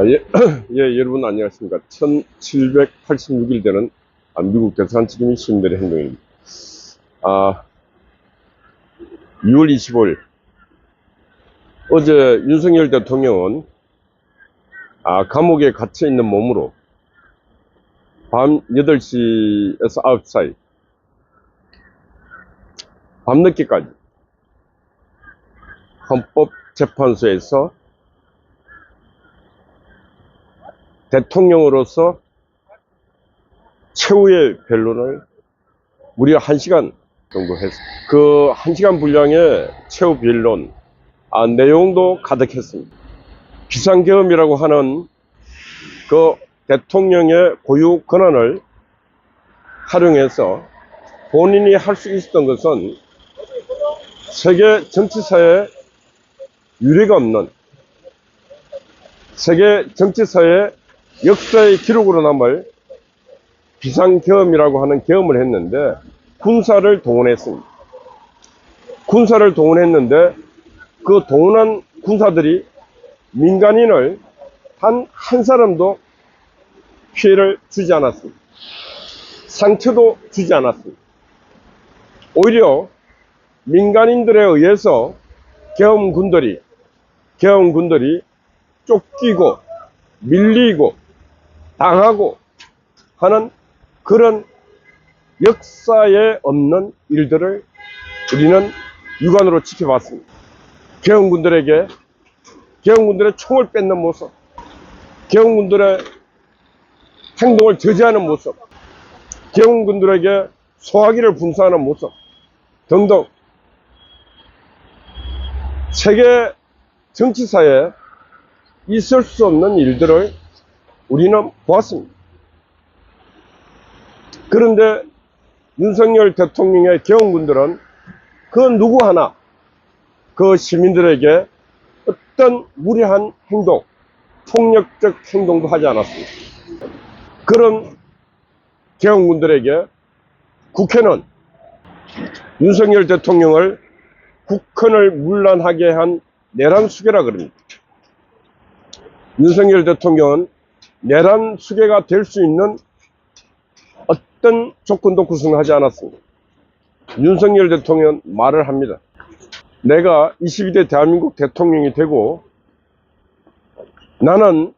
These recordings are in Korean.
예, 예, 여러분 안녕하십니까. 1786일 되는 미국 대사관 지킴이 시민들의 행동입니다. 6월 25일 어제 윤석열 대통령은 감옥에 갇혀 있는 몸으로 밤 8시에서 9시 사이 밤늦게까지 헌법재판소에서 대통령으로서 최후의 변론을 무려 1시간 정도 했습니다. 그 1시간 분량의 최후 변론 내용도 가득했습니다. 비상계엄이라고 하는 그 대통령의 고유 권한을 활용해서 본인이 할 수 있었던 것은 세계 정치사에 유례가 없는, 세계 정치사에 역사의 기록으로 남을 비상계엄이라고 하는 계엄을 했는데 군사를 동원했습니다. 군사를 동원했는데 그 동원한 군사들이 민간인을 단 한 사람도 피해를 주지 않았습니다. 상처도 주지 않았습니다. 오히려 민간인들에 의해서 계엄군들이 쫓기고 밀리고 당하고 하는 그런 역사에 없는 일들을 우리는 육안으로 지켜봤습니다. 계엄군들의 총을 뺏는 모습, 계엄군들의 행동을 저지하는 모습, 계엄군들에게 소화기를 분사하는 모습 등등 세계 정치사에 있을 수 없는 일들을 우리는 보았습니다. 그런데 윤석열 대통령의 계엄군들은 그 누구 하나 그 시민들에게 어떤 무례한 행동, 폭력적 행동도 하지 않았습니다. 그런 계엄군들에게 국회는 윤석열 대통령을 국헌을 문란하게 한 내란수괴라 그럽니다. 윤석열 대통령은 내란수괴가 될 수 있는 어떤 조건도 구성하지 않았습니다. 윤석열 대통령은 말을 합니다. 내가 22대 대한민국 대통령이 되고 나는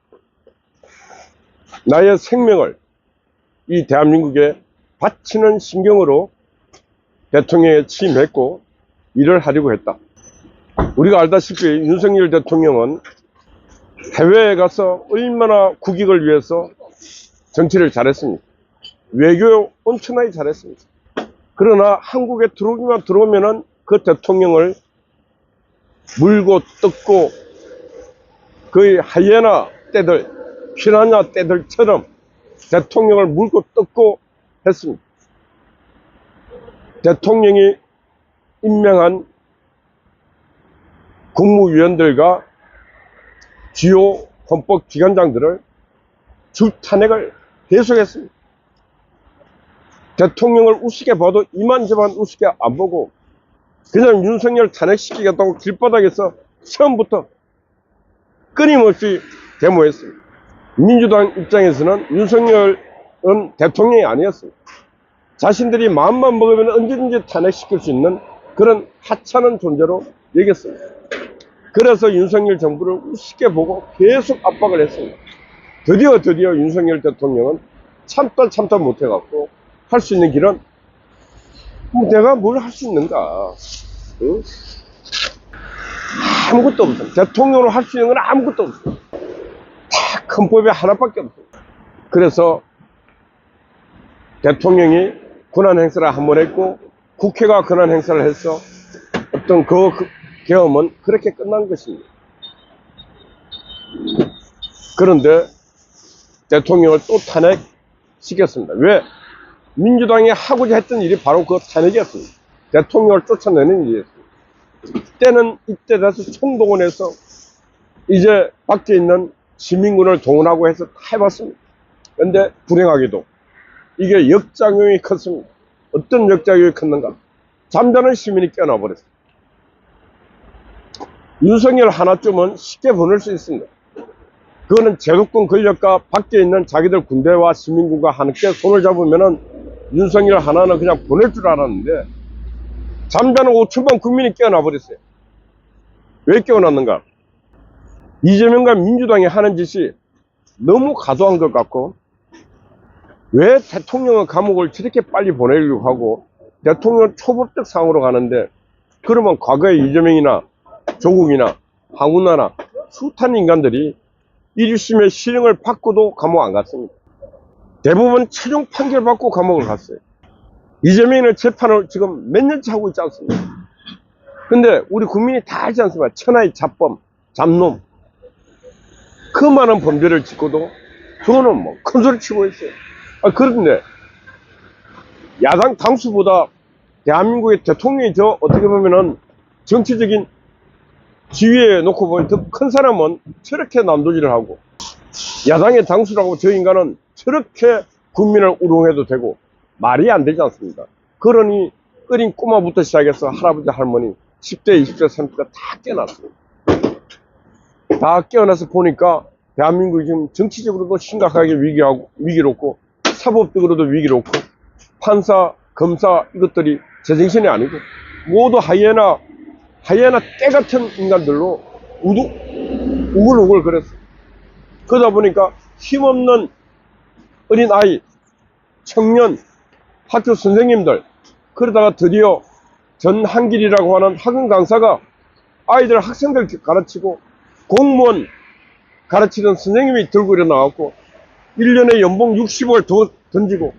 나의 생명을 이 대한민국에 바치는 심경으로 대통령에 취임했고 일을 하려고 했다. 우리가 알다시피 윤석열 대통령은 해외에 가서 얼마나 국익을 위해서 정치를 잘했습니까? 외교 엄청나게 잘했습니다. 그러나 한국에 들어오면은 그 대통령을 물고 뜯고 거의 하이에나 떼들, 피라냐 떼들처럼 대통령을 물고 뜯고 했습니다. 대통령이 임명한 국무위원들과 주요 헌법기관장들을 줄탄핵을 계속했습니다. 대통령을 우습게 봐도 이만저만 우습게 안 보고 그냥 윤석열 탄핵시키겠다고 길바닥에서 처음부터 끊임없이 데모했습니다. 민주당 입장에서는 윤석열은 대통령이 아니었습니다. 자신들이 마음만 먹으면 언제든지 탄핵시킬 수 있는 그런 하찮은 존재로 여겼습니다. 그래서 윤석열 정부를 우습게 보고 계속 압박을 했습니다. 드디어 윤석열 대통령은 참다 못해갖고 할 수 있는 길은 내가 뭘 할 수 있는가? 응? 아무것도 없어. 대통령으로 할 수 있는 건 아무것도 없어. 다 헌법에 하나밖에 없어. 그래서 대통령이 권한 행사를 한 번 했고 국회가 권한 행사를 해서 어떤 그 계엄은 그렇게 끝난 것입니다. 그런데 대통령을 또 탄핵시켰습니다. 왜? 민주당이 하고자 했던 일이 바로 그 탄핵이었습니다. 대통령을 쫓아내는 일이었습니다. 이때 돼서 총동원해서 이제 밖에 있는 시민군을 동원하고 해서 다 해봤습니다. 그런데 불행하게도 이게 역작용이 컸습니다. 어떤 역작용이 컸는가? 잠자는 시민이 깨어나버렸습니다. 윤석열 하나쯤은 쉽게 보낼 수 있습니다. 그거는 제도권 권력과 밖에 있는 자기들 군대와 시민군과 함께 손을 잡으면은 윤석열 하나는 그냥 보낼 줄 알았는데 잠자는 5천만 국민이 깨어나 버렸어요. 왜 깨어났는가? 이재명과 민주당이 하는 짓이 너무 과도한 것 같고, 왜 대통령의 감옥을 저렇게 빨리 보내려고 하고 대통령 초법적 상으로 가는데, 그러면 과거에 이재명이나 조국이나 황운하나 숱한 인간들이 1심의 실형을 받고도 감옥 안 갔습니다. 대부분 최종 판결 받고 감옥을 갔어요. 이재명은 재판을 지금 몇 년째 하고 있지 않습니까? 근데 우리 국민이 다 알지 않습니까? 천하의 잡범, 잡놈. 그 많은 범죄를 짓고도 저는 뭐 큰소리 치고 있어요. 그런데 야당 당수보다 대한민국의 대통령이 저 어떻게 보면은 정치적인 지위에 놓고 보면 더 큰 사람은 저렇게 난도질을 하고, 야당의 당수라고 저 인간은 저렇게 국민을 우롱해도 되고 말이 안 되지 않습니까? 그러니 어린 꼬마부터 시작해서 할아버지 할머니 10대 20대 30대 다 깨어났어요. 다 깨어나서 보니까 대한민국이 지금 정치적으로도 심각하게 위기롭고 사법적으로도 위기롭고 판사 검사 이것들이 제정신이 아니고 모두 하이에나 떼 같은 인간들로 우글우글 그랬어요. 그러다 보니까 힘없는 어린 아이, 청년, 학교 선생님들, 그러다가 드디어 전한길이라고 하는 학원 강사가 아이들 학생들 가르치고 공무원 가르치던 선생님이 들고 일어나갖고 1년에 연봉 60억을 더 던지고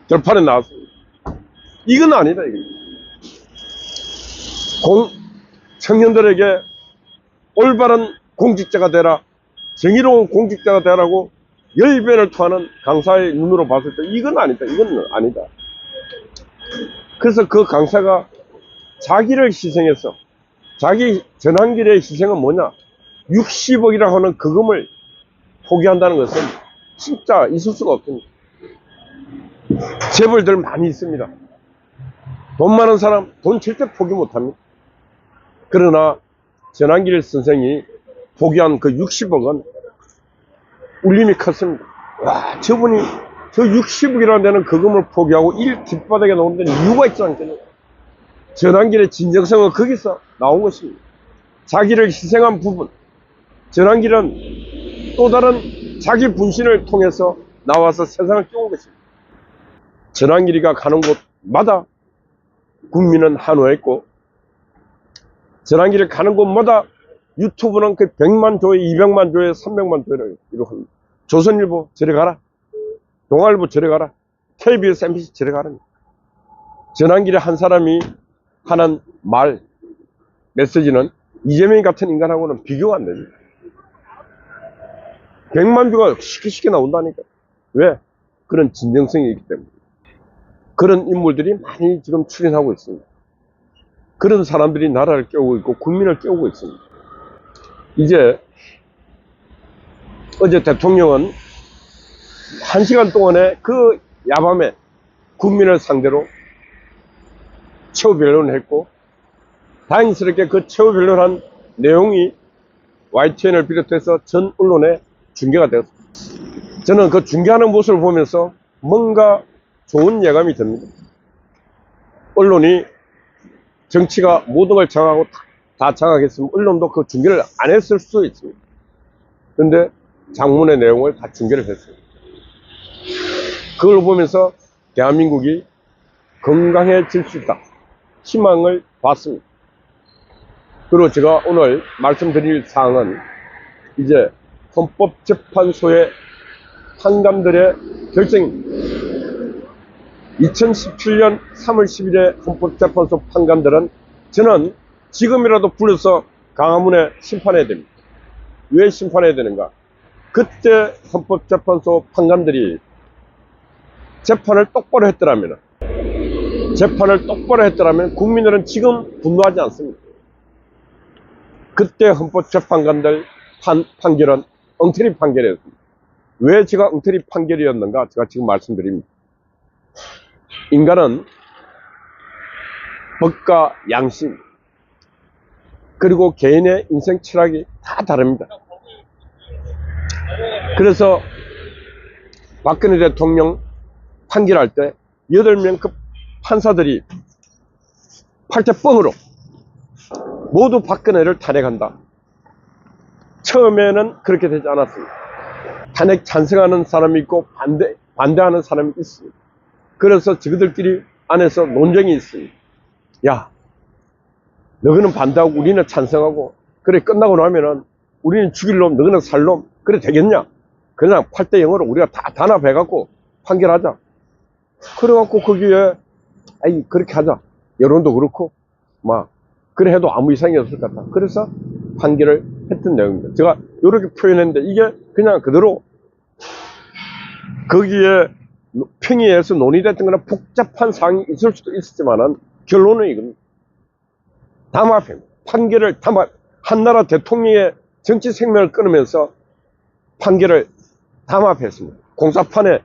결판에 나왔습니다. 이건 아니다, 이거. 청년들에게 올바른 공직자가 되라, 정의로운 공직자가 되라고 열변을 토하는 강사의 눈으로 봤을 때 이건 아니다, 이건 아니다. 그래서 그 강사가 자기를 희생해서, 자기 전한길의 희생은 뭐냐? 60억이라고 하는 그금을 포기한다는 것은 진짜 있을 수가 없습니다. 재벌들 많이 있습니다. 돈 많은 사람 돈 절대 포기 못합니다. 그러나 전한길 선생이 포기한 그 60억은 울림이 컸습니다. 와, 저분이 저 60억이라는 데는 그금을 포기하고 일 뒷바닥에 놓은 데는 이유가 있지 않겠냐. 전한길의 진정성은 거기서 나온 것입니다. 자기를 희생한 부분, 전한길은 또 다른 자기 분신을 통해서 나와서 세상을 깨운 것입니다. 전한길이가 가는 곳마다 국민은 한호했고, 전한길이 가는 곳마다 유튜브는 그 100만 조회, 200만 조회, 300만 조회를 이루고, 조선일보 저리 가라, 동아일보 저리 가라, KBS, MBC 저리 가라. 전한길의 한 사람이 하는 말, 메시지는 이재명 같은 인간하고는 비교가 안 됩니다. 100만 뷰가 쉽게 나온다니까. 왜? 그런 진정성이 있기 때문에. 그런 인물들이 많이 지금 출연하고 있습니다. 그런 사람들이 나라를 깨우고 있고 국민을 깨우고 있습니다. 이제 어제 대통령은 1시간 동안에 그 야밤에 국민을 상대로 최후 변론을 했고, 다행스럽게 그 최후 변론한 내용이 YTN을 비롯해서 전 언론에 중계가 되었습니다. 저는 그 중계하는 모습을 보면서 뭔가 좋은 예감이 듭니다. 언론이 정치가 모든 걸 장악하고 다 장악했으면 언론도 그 중계를 안 했을 수도 있습니다. 그런데 장문의 내용을 다 중계를 했습니다. 그걸 보면서 대한민국이 건강해질 수 있다, 희망을 봤습니다. 그리고 제가 오늘 말씀드릴 사항은 이제 헌법재판소의 판관들의 결정입니다. 2017년 3월 10일에 헌법재판소 판관들은 저는 지금이라도 불러서 강화문에 심판해야 됩니다. 왜 심판해야 되는가? 그때 헌법재판소 판관들이 재판을 똑바로 했더라면 국민들은 지금 분노하지 않습니다. 그때 헌법재판관들 판결은 엉터리 판결이었습니다. 왜 제가 엉터리 판결이었는가? 제가 지금 말씀드립니다. 인간은 법과 양심, 그리고 개인의 인생 철학이 다 다릅니다. 그래서 박근혜 대통령 판결할 때 8명 그 판사들이 팔자뻥으로 모두 박근혜를 탄핵한다. 처음에는 그렇게 되지 않았습니다. 탄핵 찬성하는 사람이 있고 반대하는 사람이 있습니다. 그래서 저들끼리 안에서 논쟁이 있습니다. 야, 너희는 반대하고 우리는 찬성하고, 그래 끝나고 나면은 우리는 죽일 놈, 너희는 살 놈, 그래 되겠냐? 그냥 8대 0으로 우리가 다 단합해갖고 판결하자. 그래갖고 거기에 그렇게 하자. 여론도 그렇고 막 그래 해도 아무 이상이 없을 것 같다. 그래서 판결을 했던 내용입니다. 제가 이렇게 표현했는데 이게 그냥 그대로 거기에 평의에서 논의됐던 거는 복잡한 사항이 있을 수도 있었지만은 결론은 이겁니다. 담합입니다. 판결을 한 나라 대통령의 정치 생명을 끊으면서 판결을 담합했습니다. 공사판에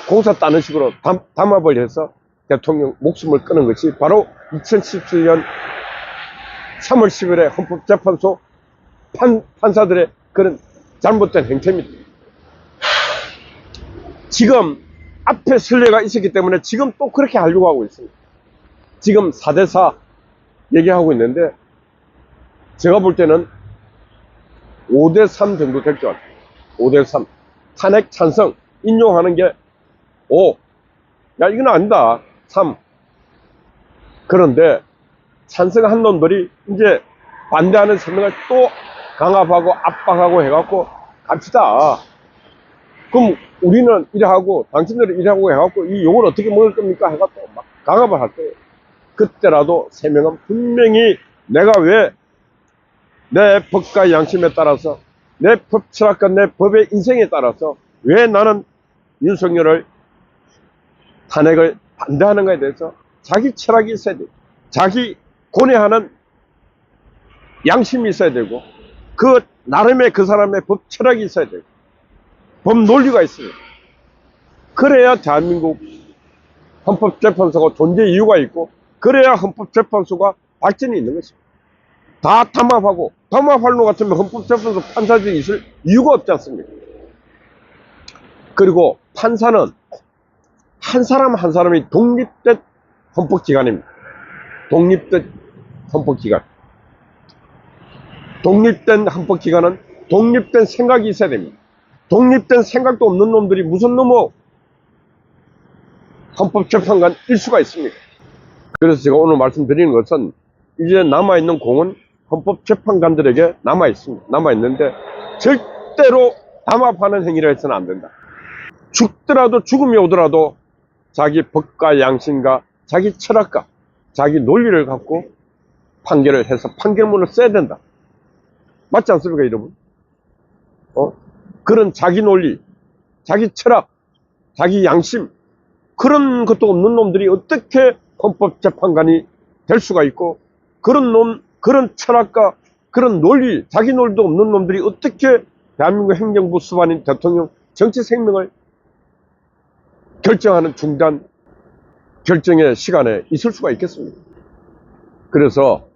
공사 따는 식으로 담합을 해서 대통령 목숨을 끊은 것이 바로 2017년 3월 10일에 헌법재판소 판사들의 그런 잘못된 행태입니다. 지금 앞에 선례가 있었기 때문에 지금 또 그렇게 하려고 하고 있습니다. 지금 4대4 얘기하고 있는데 제가 볼 때는 5대3 정도 될 것 같아요. 5대3 탄핵 찬성 인용하는 게 5, 야 이건 아니다 3. 그런데 찬성한 놈들이 이제 반대하는 설명을 또 강압하고 압박하고 해갖고 갑시다. 그럼 우리는 이래하고 당신들은 이래하고 해갖고 이 욕을 어떻게 먹을 겁니까 해갖고 막 강압을 할 거예요. 그때라도 3명은 분명히 내가 왜 내 법과 양심에 따라서 내 법 철학과 내 법의 인생에 따라서 왜 나는 윤석열을 탄핵을 반대하는가에 대해서 자기 철학이 있어야 돼요. 자기 고뇌하는 양심이 있어야 되고 그 나름의 그 사람의 법 철학이 있어야 되고 법 논리가 있어요. 그래야 대한민국 헌법재판소가 존재 이유가 있고 그래야 헌법재판소가 발전이 있는 것입니다. 다 담합하고 담합할 것 같으면 헌법재판소 판사들이 있을 이유가 없지 않습니까? 그리고 판사는 한 사람 한 사람이 독립된 헌법기관입니다. 독립된 헌법기관. 독립된 헌법기관은 독립된 생각이 있어야 됩니다. 독립된 생각도 없는 놈들이 무슨 놈의 헌법재판관일 수가 있습니까? 그래서 제가 오늘 말씀드리는 것은 이제 남아있는 공은 헌법재판관들에게 남아있습니다. 남아있는데 절대로 담합하는 행위를 해서는 안 된다. 죽더라도 죽음이 오더라도 자기 법과 양심과 자기 철학과 자기 논리를 갖고 판결을 해서 판결문을 써야 된다. 맞지 않습니까, 여러분? 그런 자기 논리, 자기 철학, 자기 양심, 그런 것도 없는 놈들이 어떻게 헌법재판관이 될 수가 있고, 그런 철학과 그런 논리, 자기 논리도 없는 놈들이 어떻게 대한민국 행정부 수반인 대통령 정치 생명을 결정하는 중단 결정의 시간에 있을 수가 있겠습니까? 그래서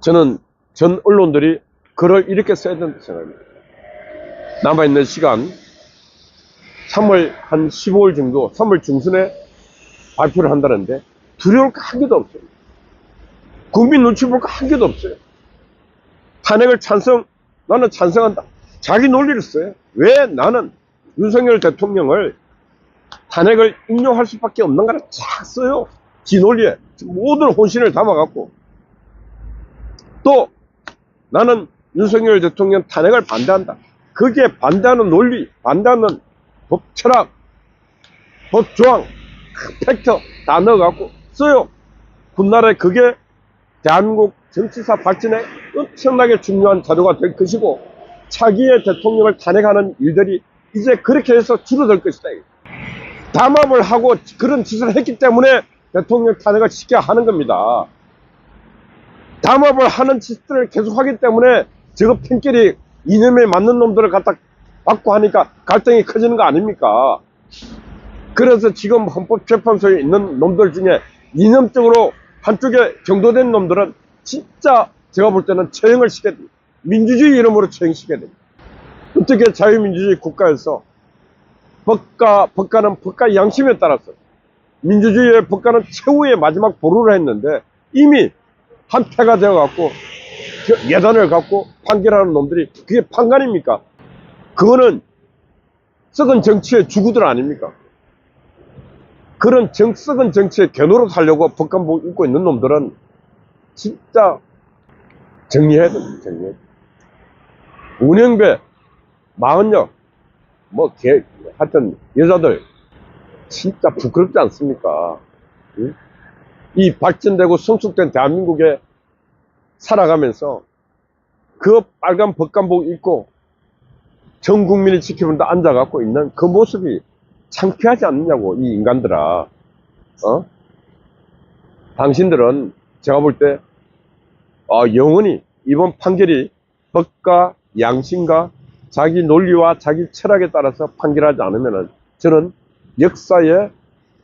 저는 전 언론들이 글을 이렇게 써야 된다고 생각합니다. 남아있는 시간 3월 한 15일 정도, 3월 중순에 발표를 한다는데 두려울 거 한 개도 없어요. 국민 눈치 볼 거 한 개도 없어요. 탄핵을 나는 찬성한다. 자기 논리를 써요. 왜 나는 윤석열 대통령을 탄핵을 인용할 수밖에 없는가를 쫙 써요. 지 논리에 모든 혼신을 담아갖고. 또 나는 윤석열 대통령 탄핵을 반대한다. 거기에 반대하는 논리, 반대하는 법 철학, 법 조항, 팩터 다 넣어갖고 써요. 훗날에 그게 대한민국 정치사 발전에 엄청나게 중요한 자료가 될 것이고 차기의 대통령을 탄핵하는 일들이 이제 그렇게 해서 줄어들 것이다. 담합을 하고 그런 짓을 했기 때문에 대통령 탄핵을 쉽게 하는 겁니다. 담합을 하는 짓들을 계속하기 때문에 저거 편끼리 이념에 맞는 놈들을 갖다 받고 하니까 갈등이 커지는 거 아닙니까? 그래서 지금 헌법재판소에 있는 놈들 중에 이념적으로 한쪽에 경도된 놈들은 진짜 제가 볼 때는 처형을 시켜야 됩니다. 민주주의 이름으로 처형시켜야 됩니다. 어떻게 자유민주주의 국가에서 법가는 법가 양심에 따라서 민주주의의 법가는 최후의 마지막 보루를 했는데 이미 한패가 되어갖고 예단을 갖고 판결하는 놈들이 그게 판관입니까? 그거는 썩은 정치의 주구들 아닙니까? 그런 썩은 정치의 견우로 살려고 법관복 입고 있는 놈들은 진짜 정리해야 됩니다. 정리해야 됩니다. 운영배, 마흔역, 하여튼 여자들 진짜 부끄럽지 않습니까? 응? 이 발전되고 성숙된 대한민국에 살아가면서 그 빨간 법관복 입고 전 국민을 지켜본다 앉아갖고 있는 그 모습이 창피하지 않느냐고, 이 인간들아. 당신들은 제가 볼 때 영원히 이번 판결이 법과 양심과 자기 논리와 자기 철학에 따라서 판결하지 않으면은 저는 역사의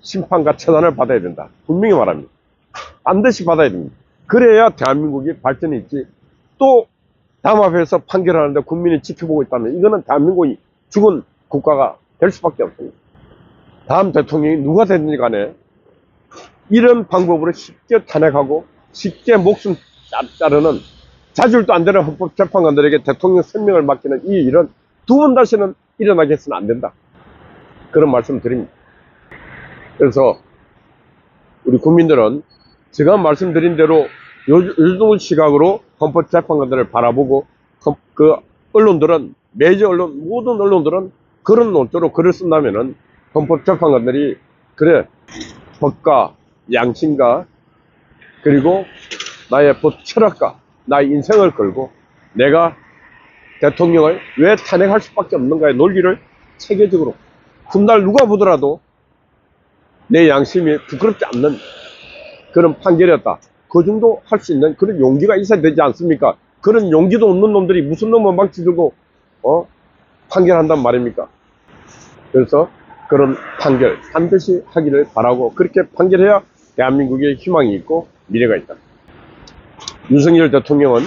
심판과 처단을 받아야 된다. 분명히 말합니다. 반드시 받아야 됩니다. 그래야 대한민국이 발전이 있지. 또 담합해서 판결하는데 국민이 지켜보고 있다면 이거는 대한민국이 죽은 국가가 될 수밖에 없습니다. 다음 대통령이 누가 되든지 간에 이런 방법으로 쉽게 탄핵하고 쉽게 목숨 자르는 자질도 안 되는 헌법재판관들에게 대통령 생명을 맡기는 이 일은 두 번 다시는 일어나게 해서는 안 된다. 그런 말씀 드립니다. 그래서 우리 국민들은 제가 말씀드린 대로 요즘 시각으로 헌법재판관들을 바라보고 그 언론들은 메이저 언론 모든 언론들은 그런 논조로 글을 쓴다면은 헌법재판관들이 그래 법과 양심과 그리고 나의 법 철학과 나의 인생을 걸고 내가 대통령을 왜 탄핵할 수밖에 없는가의 논리를 체계적으로 훗날 누가 보더라도 내 양심이 부끄럽지 않는 그런 판결이었다. 그 정도 할 수 있는 그런 용기가 있어야 되지 않습니까? 그런 용기도 없는 놈들이 무슨 놈은 망치 들고 판결한단 말입니까? 그래서 그런 판결 반드시 하기를 바라고 그렇게 판결해야 대한민국에 희망이 있고 미래가 있다. 윤석열 대통령은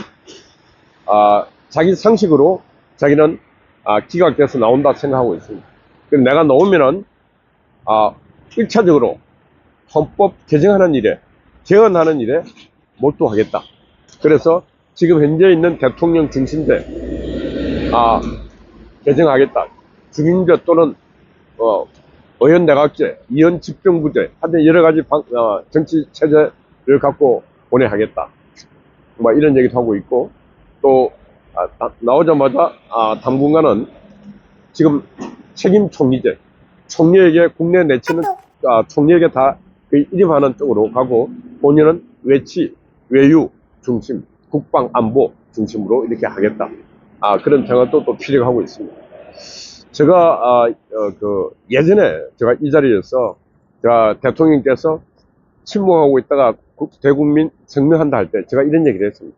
자기 상식으로 자기는 기각돼서 나온다 생각하고 있습니다. 그럼 내가 나오면은 1차적으로 헌법 개정하는 일에 개헌하는 일에 몰두하겠다. 그래서 지금 현재 있는 대통령 중심제 개정하겠다. 중임제 또는 의원 내각제, 이원 집정부제 하여튼 여러 가지 정치 체제를 갖고 보내하겠다. 이런 얘기도 하고 있고 또 나오자마자 당분간은 지금 책임 총리제, 총리에게 국내 내치는 총리에게 다 일임하는 쪽으로 가고 본인은 외치, 외유 중심, 국방 안보 중심으로 이렇게 하겠다. 그런 생각도 또 피력하고 있습니다. 제가 예전에 제가 이 자리에서 제가 대통령께서 침묵하고 있다가 대국민 성명한다 할 때 제가 이런 얘기를 했습니다.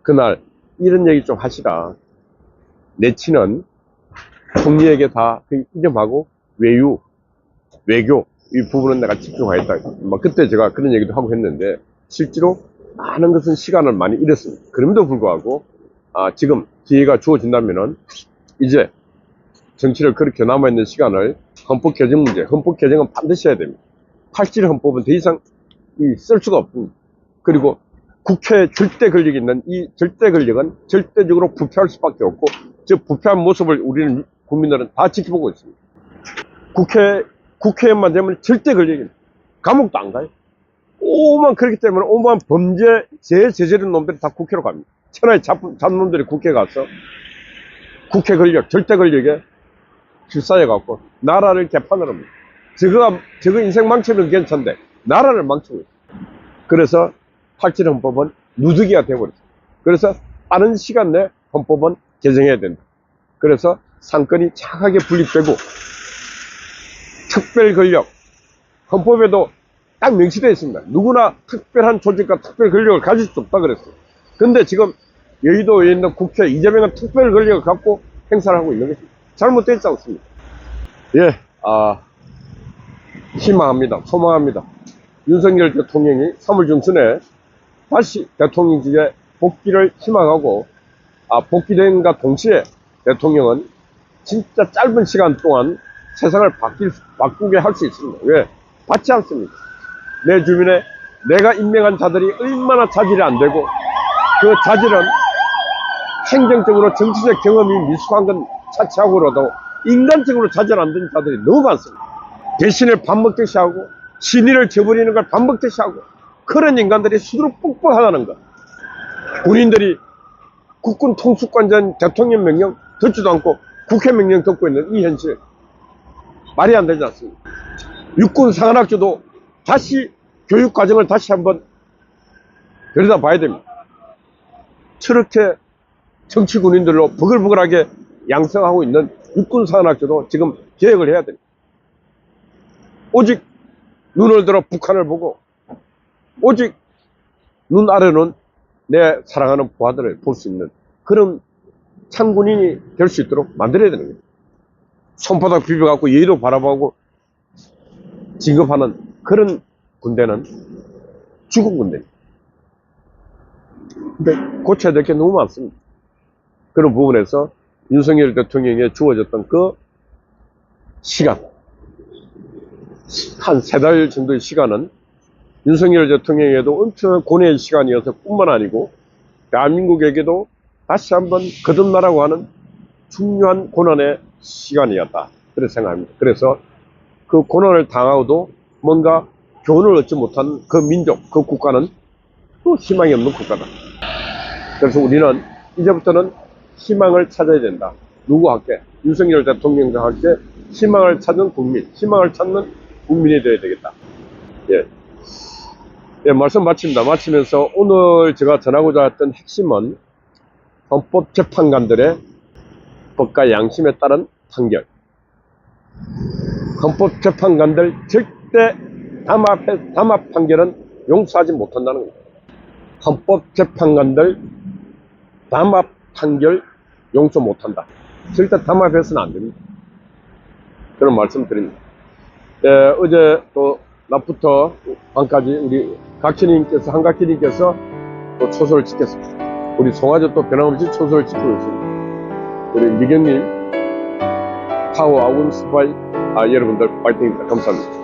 그날 이런 얘기 좀 하시라. 내치는 총리에게 다 일임하고 외유, 외교 이 부분은 내가 집중하겠다. 그때 제가 그런 얘기도 하고 했는데 실제로 많은 것은 시간을 많이 잃었습니다. 그럼에도 불구하고 지금 기회가 주어진다면은 이제 정치를 그렇게 남아있는 시간을 헌법 개정 문제, 헌법 개정은 반드시 해야 됩니다. 87 헌법은 더 이상 쓸 수가 없습니다. 그리고 국회에 절대 권력이 있는 이 절대 권력은 절대적으로 부패할 수밖에 없고 저 부패한 모습을 우리는 국민들은 다 지켜보고 있습니다. 국회의원만 되면 절대 권력입니다. 감옥도 안 가요. 오만 그렇기 때문에 오만 범죄 제일 저지른 놈들이 다 국회로 갑니다. 천하의 잡놈들이 국회에 가서 국회 권력, 절대 권력에 휩싸여 갖고 나라를 개판을 합니다. 저거 인생 망치는 괜찮은데 나라를 망치고 있어요. 그래서 87 헌법은 누드기가 되어버렸어요. 그래서 빠른 시간 내 헌법은 개정해야 된다. 그래서 상권이 착하게 분립되고 특별 권력, 헌법에도 딱 명시되어 있습니다. 누구나 특별한 조직과 특별 권력을 가질 수 없다 그랬어요. 근데 지금 여의도에 있는 국회 이재명은 특별 권력을 갖고 행사를 하고 있는 것입니다. 잘못되지 않습니다. 예, 희망합니다. 소망합니다. 윤석열 대통령이 3월 중순에 다시 대통령직에 복귀를 희망하고 복귀된과 동시에 대통령은 진짜 짧은 시간 동안 세상을 바꾸게 할 수 있습니다. 왜? 받지 않습니까? 내 주변에 내가 임명한 자들이 얼마나 자질이 안 되고, 그 자질은 행정적으로 정치적 경험이 미숙한 건 차치하고라도 인간적으로 자질 안 된 자들이 너무 많습니다. 대신을 밥 먹듯이 하고 신의를 저버리는 걸 밥 먹듯이 하고, 그런 인간들이 수두룩 뻑뻑하다는 것. 군인들이 국군 통수권자인 대통령 명령 듣지도 않고 국회 명령 듣고 있는 이 현실, 말이 안 되지 않습니까? 육군 사관학교도 다시 교육 과정을 다시 한번 들여다봐야 됩니다. 저렇게 정치 군인들로 버글버글하게 양성하고 있는 육군 사관학교도 지금 개혁을 해야 됩니다. 오직 눈을 들어 북한을 보고, 오직 눈 아래는 내 사랑하는 부하들을 볼 수 있는 그런 참군인이 될 수 있도록 만들어야 되는 거예요. 손바닥 비벼갖고 예의도 바라보고 진급하는 그런 군대는 죽은 군대입니다. 근데 고쳐야 될 게 너무 많습니다. 그런 부분에서 윤석열 대통령에 주어졌던 그 시간, 한 3달 정도의 시간은 윤석열 대통령에게도 엄청난 고뇌의 시간이어서 뿐만 아니고 대한민국에게도 다시 한번 거듭나라고 하는 중요한 고난의 시간이었다, 그렇게 생각합니다. 그래서 그 고난을 당하고도 뭔가 교훈을 얻지 못한 그 민족, 그 국가는 또 희망이 없는 국가다. 그래서 우리는 이제부터는 희망을 찾아야 된다. 누구와 함께? 윤석열 대통령과 함께 희망을 찾는 국민, 희망을 찾는 국민이 되어야 되겠다. 예, 말씀 마칩니다. 마치면서 오늘 제가 전하고자 했던 핵심은 헌법재판관들의 법과 양심에 따른 판결. 헌법재판관들 절대 담합 판결은 용서하지 못한다는 겁니다. 헌법재판관들 담합 판결 용서 못한다. 절대 담합해서는 안 됩니다. 그런 말씀 드립니다. 예, 어제 또 낮부터 밤까지 우리 각신님께서, 한각희님께서 또 초소를 지켰습니다. 우리 송아지 또 변함없이 초소를 지키고 있습니다. 우리 미경님, 파워 아군 스파이, 여러분들 파이팅입니다. 감사합니다.